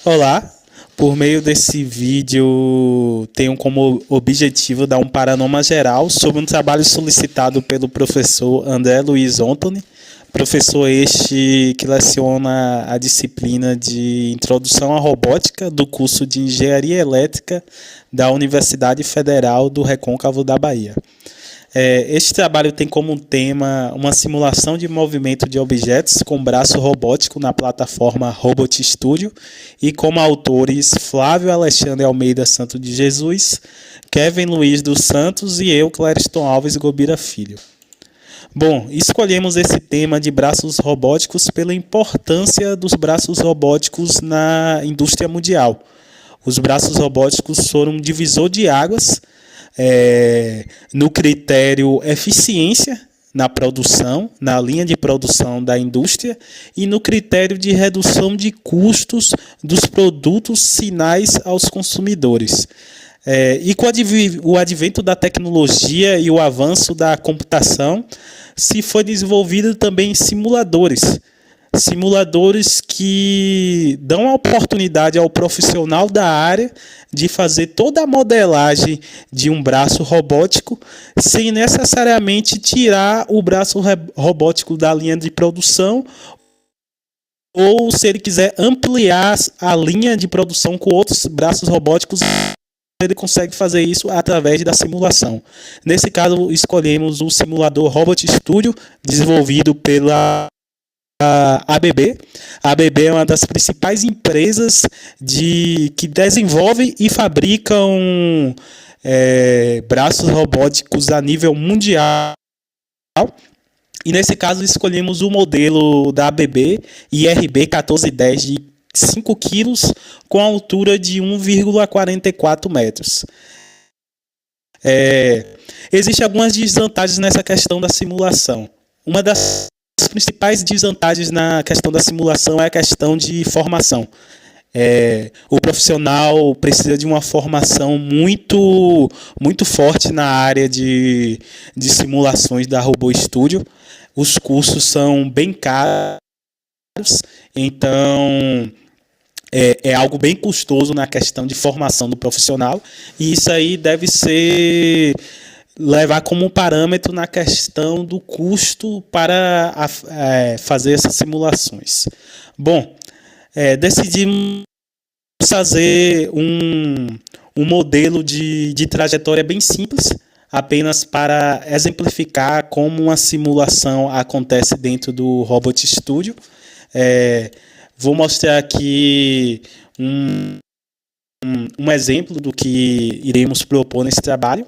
Olá, por meio desse vídeo tenho como objetivo dar um panorama geral sobre um trabalho solicitado pelo professor André Luiz Ottoni, professor este que leciona a disciplina de Introdução à Robótica do curso de Engenharia Elétrica da Universidade Federal do Recôncavo da Bahia. Este trabalho tem como tema uma simulação de movimento de objetos com braço robótico na plataforma Robot Studio e como autores Flávio Alexandre Almeida Santo de Jesus, Kevin Luiz dos Santos e eu, Clériston Alves Gobira Filho. Bom, escolhemos esse tema de braços robóticos pela importância dos braços robóticos na indústria mundial. Os braços robóticos foram um divisor de águas no critério eficiência na produção, na linha de produção da indústria e no critério de redução de custos dos produtos finais aos consumidores. E com o advento da tecnologia e o avanço da computação, se foi desenvolvido também simuladores que dão a oportunidade ao profissional da área de fazer toda a modelagem de um braço robótico sem necessariamente tirar o braço robótico da linha de produção, ou se ele quiser ampliar a linha de produção com outros braços robóticos, ele consegue fazer isso através da simulação. Nesse caso, escolhemos o simulador Robot Studio, desenvolvido pela ABB. A ABB é uma das principais empresas que desenvolvem e fabricam braços robóticos a nível mundial. E nesse caso escolhemos o modelo da ABB IRB 1410 de 5 kg com a altura de 1,44 metros. Existem algumas desvantagens nessa questão da simulação. Uma das principais desvantagens na questão da simulação é a questão de formação. O profissional precisa de uma formação muito forte na área de simulações da Robot Studio. Os cursos são bem caros, então é algo bem custoso na questão de formação do profissional, e isso aí deve ser levar como parâmetro na questão do custo para fazer essas simulações. Bom, decidimos fazer um modelo de trajetória bem simples, apenas para exemplificar como uma simulação acontece dentro do Robot Studio. Vou mostrar aqui um exemplo do que iremos propor nesse trabalho.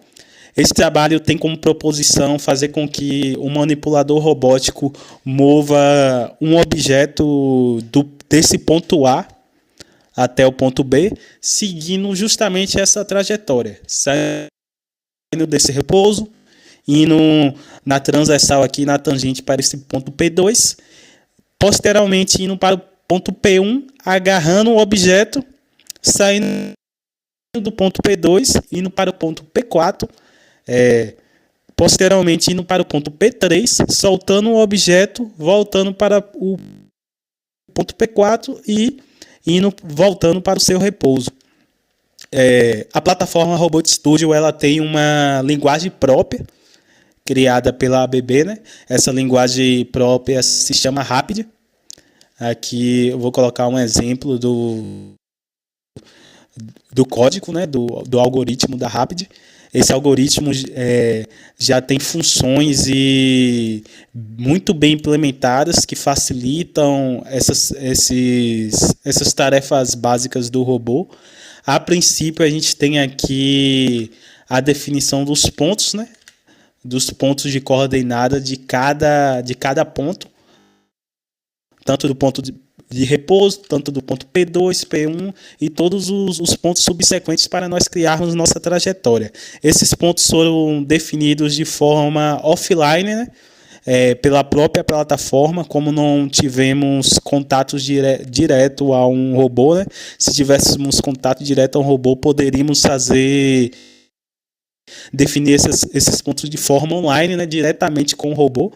Esse trabalho tem como proposição fazer com que o manipulador robótico mova um objeto desse ponto A até o ponto B, seguindo justamente essa trajetória, saindo desse repouso, indo na transversal aqui na tangente para esse ponto P2, posteriormente indo para o ponto P1, agarrando o objeto, saindo do ponto P2, indo para o ponto P4, posteriormente indo para o ponto P3, soltando o objeto, voltando para o ponto P4 e voltando para o seu repouso. A plataforma Robot Studio ela tem uma linguagem própria, criada pela ABB, né? Essa linguagem própria se chama Rapid. Aqui eu vou colocar um exemplo do código, né? do algoritmo da Rapid. Esse algoritmo já tem funções muito bem implementadas que facilitam essas tarefas básicas do robô. A princípio, a gente tem aqui a definição dos pontos, né? Dos pontos de coordenada de cada ponto, tanto do ponto de repouso, tanto do ponto P2, P1 e todos os pontos subsequentes para nós criarmos nossa trajetória. Esses pontos foram definidos de forma offline, né? Pela própria plataforma, como não tivemos contato direto a um robô, né? Se tivéssemos contato direto a um robô, poderíamos fazer definir esses pontos de forma online, né, diretamente com o robô,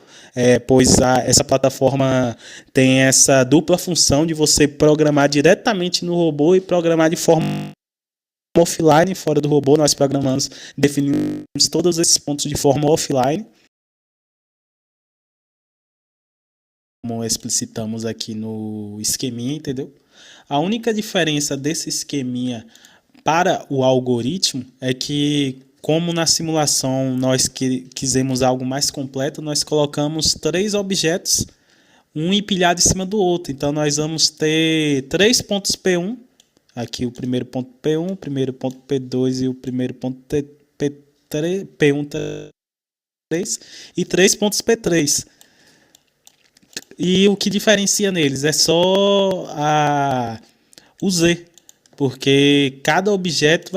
pois essa plataforma tem essa dupla função de você programar diretamente no robô e programar de forma offline. Fora do robô, nós programamos, definimos todos esses pontos de forma offline, como explicitamos aqui no esqueminha, entendeu? A única diferença desse esqueminha para o algoritmo é que, como na simulação nós quisemos algo mais completo, nós colocamos 3 objetos, um empilhado em cima do outro. Então nós vamos ter 3 pontos P1, aqui o primeiro ponto P1, o primeiro ponto P2 e o primeiro ponto P3, P1, 3, e 3 pontos P3. E o que diferencia neles é só o Z, porque cada objeto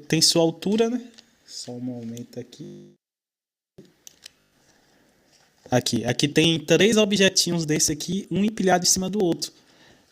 tem sua altura, né? Só um momento aqui. Aqui tem 3 objetinhos desse aqui, um empilhado em cima do outro.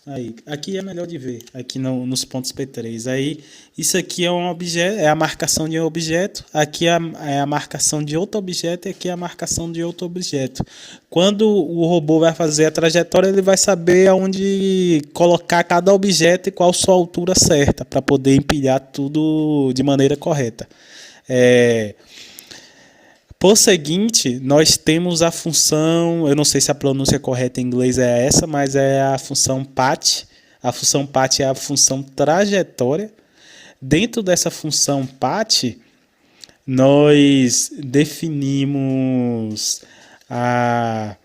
Aí, aqui é melhor de ver, aqui nos pontos P3. Aí, isso aqui é um objeto, é a marcação de um objeto, aqui é a marcação de outro objeto e aqui é a marcação de outro objeto. Quando o robô vai fazer a trajetória, ele vai saber aonde colocar cada objeto e qual sua altura certa, para poder empilhar tudo de maneira correta. Por seguinte, nós temos a função, eu não sei se a pronúncia correta em inglês é essa, mas é a função PAT. A função PAT é a função trajetória. Dentro dessa função PAT, nós definimos as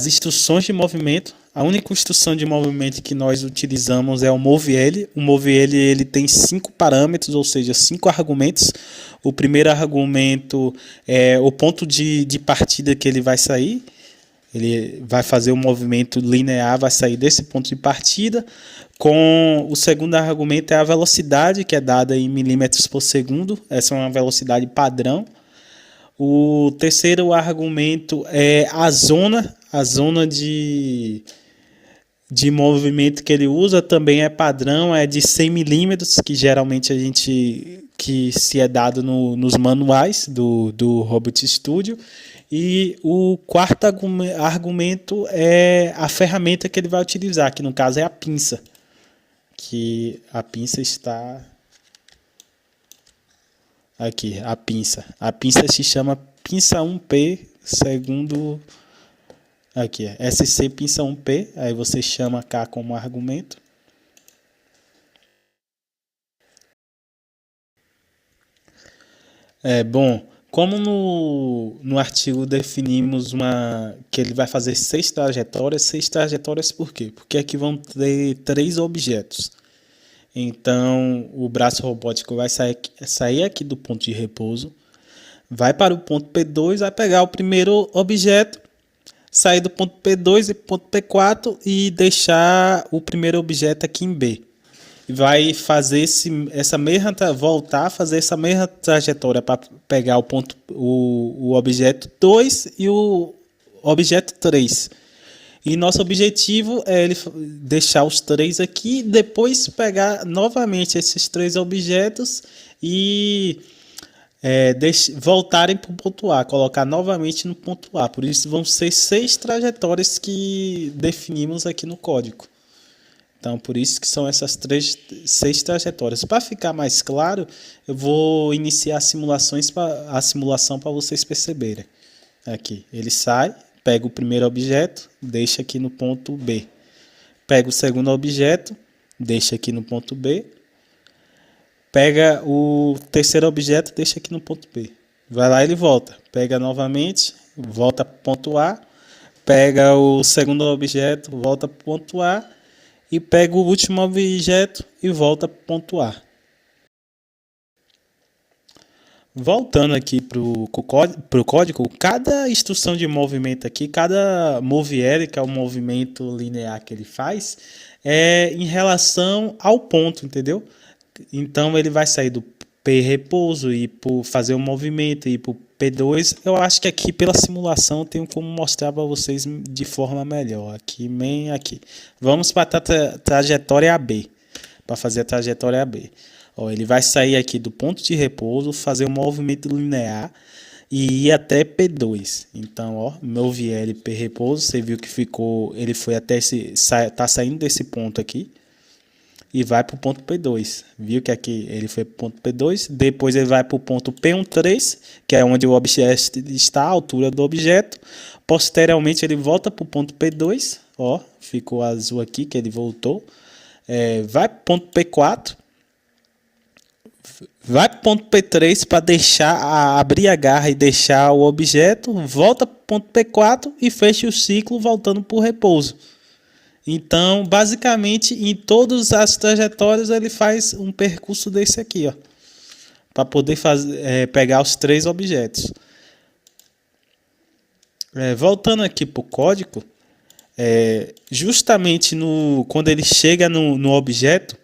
instruções de movimento. A única instrução de movimento que nós utilizamos é o MoveL. O MoveL ele tem 5 parâmetros, ou seja, 5 argumentos. O primeiro argumento é o ponto de partida que ele vai sair. Ele vai fazer um movimento linear, vai sair desse ponto de partida. Com o segundo argumento é a velocidade, que é dada em milímetros por segundo. Essa é uma velocidade padrão. O terceiro argumento é a zona de movimento que ele usa, também é padrão, é de 100 milímetros, que geralmente que se é dado nos manuais do Robot Studio. E o quarto argumento é a ferramenta que ele vai utilizar, que no caso é a pinça, que a pinça está aqui, a pinça se chama pinça 1P, segundo aqui, SC pinça 1P, aí você chama K como argumento. Bom, como no artigo definimos que ele vai fazer 6 trajetórias por quê? Porque aqui vão ter 3 objetos. Então, o braço robótico vai sair aqui do ponto de repouso, vai para o ponto P2, vai pegar o primeiro objeto, sair do ponto P2 e ponto P4 e deixar o primeiro objeto aqui em B. Vai fazer voltar a fazer essa mesma trajetória para pegar o objeto 2 e o objeto 3. E nosso objetivo é ele deixar os 3 aqui, depois pegar novamente esses 3 objetos e voltarem para o ponto A, colocar novamente no ponto A. Por isso vão ser 6 trajetórias que definimos aqui no código. Então, por isso que são essas 6 trajetórias. Para ficar mais claro, eu vou iniciar a simulação para vocês perceberem. Aqui, ele sai, pega o primeiro objeto, deixa aqui no ponto B. Pega o segundo objeto, deixa aqui no ponto B. Pega o terceiro objeto, deixa aqui no ponto B. Vai lá e ele volta. Pega novamente, volta para o ponto A. Pega o segundo objeto, volta para o ponto A. E pega o último objeto e volta para o ponto A. Voltando aqui para o código, cada instrução de movimento aqui, cada MoveL, que é o movimento linear que ele faz, é em relação ao ponto, entendeu? Então ele vai sair do P repouso e fazer um movimento e para o P2. Eu acho que aqui pela simulação eu tenho como mostrar para vocês de forma melhor. Aqui. Vamos para a trajetória AB. Para fazer a trajetória AB. Ó, ele vai sair aqui do ponto de repouso, fazer um movimento linear e ir até P2. Então, ó, movi ele P repouso, você viu que ficou, ele foi até tá saindo desse ponto aqui e vai para o ponto P2. Viu que aqui ele foi para o ponto P2, depois ele vai para o ponto P13, que é onde o objeto está, a altura do objeto. Posteriormente ele volta para o ponto P2, ó, ficou azul aqui que ele voltou. Vai para o ponto P4, vai para o ponto P3 para abrir a garra e deixar o objeto, volta para o ponto P4 e fecha o ciclo voltando para o repouso. Então, basicamente, em todas as trajetórias ele faz um percurso desse aqui, ó, para poder pegar os 3 objetos. Voltando aqui para o código, justamente quando ele chega no objeto,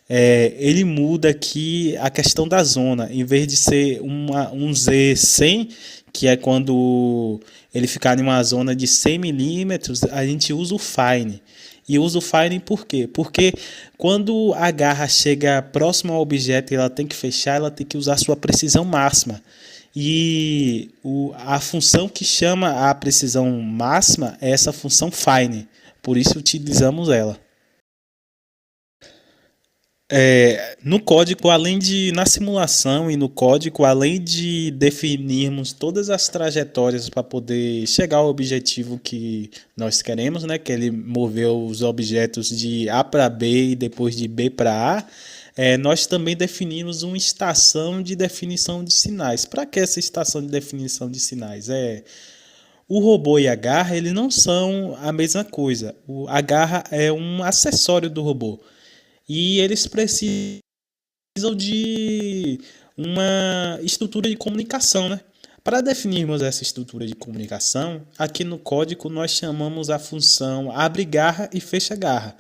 ele muda aqui a questão da zona. Em vez de ser um Z100, que é quando ele ficar em uma zona de 100 milímetros, a gente usa o Fine. E usa o Fine por quê? Porque quando a garra chega próximo ao objeto e ela tem que fechar, ela tem que usar sua precisão máxima. E a função que chama a precisão máxima é essa função Fine. Por isso utilizamos ela. No código, na simulação e no código, além de definirmos todas as trajetórias para poder chegar ao objetivo que nós queremos, né, que ele moveu os objetos de A para B e depois de B para A, nós também definimos uma estação de definição de sinais. Para que essa estação de definição de sinais? O robô e a garra, eles não são a mesma coisa. A garra é um acessório do robô. E eles precisam de uma estrutura de comunicação, né? Para definirmos essa estrutura de comunicação, aqui no código nós chamamos a função abre garra e fecha garra.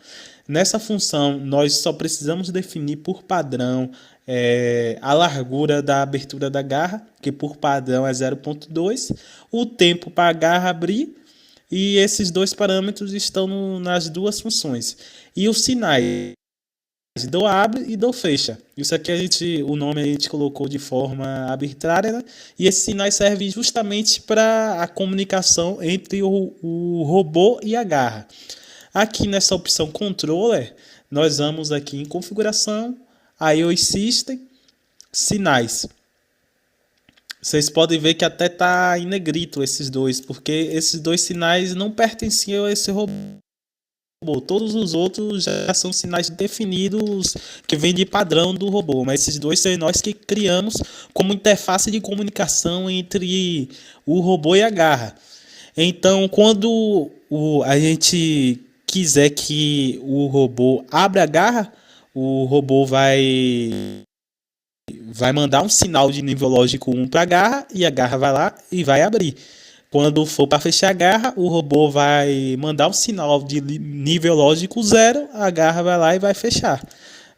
Nessa função, nós só precisamos definir por padrão a largura da abertura da garra, que por padrão é 0,2, o tempo para a garra abrir, e esses 2 parâmetros estão nas 2 funções. E os sinais do abre e do fecha. Isso aqui o nome a gente colocou de forma arbitrária, né? E esses sinais servem justamente para a comunicação entre o robô e a garra. Aqui nessa opção controller, nós vamos aqui em configuração, iOS System, sinais. Vocês podem ver que até está em negrito esses 2, porque esses 2 sinais não pertenciam a esse robô. Todos os outros já são sinais definidos que vêm de padrão do robô, mas esses 2 são nós que criamos como interface de comunicação entre o robô e a garra. Então, quando a gente quiser que o robô abra a garra, o robô vai mandar um sinal de nível lógico 1 para a garra e a garra vai lá e vai abrir. Quando for para fechar a garra, o robô vai mandar um sinal de nível lógico 0, a garra vai lá e vai fechar.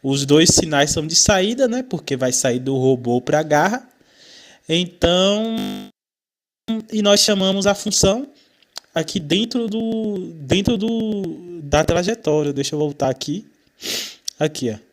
Os 2 sinais são de saída, né? Porque vai sair do robô para a garra. Então, e nós chamamos a função aqui dentro da trajetória. Deixa eu voltar aqui. Aqui, ó.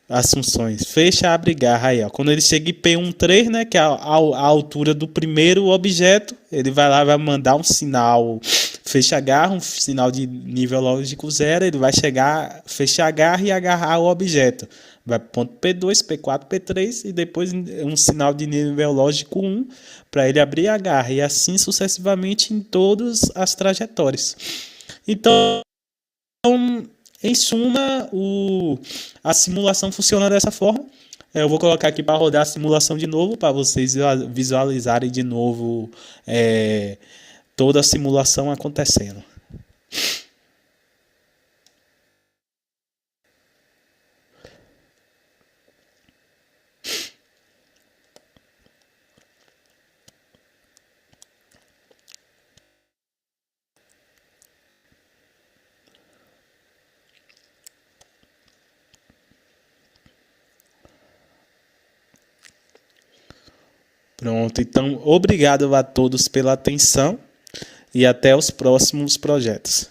As funções, fecha, abre, garra, aí, ó. Quando ele chega em P13, né, que é a altura do primeiro objeto, ele vai lá, vai mandar um sinal, fecha a garra, um sinal de nível lógico 0, ele vai chegar, fechar a garra e agarrar o objeto. Vai para o ponto P2, P4, P3 e depois um sinal de nível lógico 1 para ele abrir a garra e assim sucessivamente em todas as trajetórias. Então, em suma, a simulação funciona dessa forma. Eu vou colocar aqui para rodar a simulação de novo, para vocês visualizarem de novo toda a simulação acontecendo. Pronto, então obrigado a todos pela atenção e até os próximos projetos.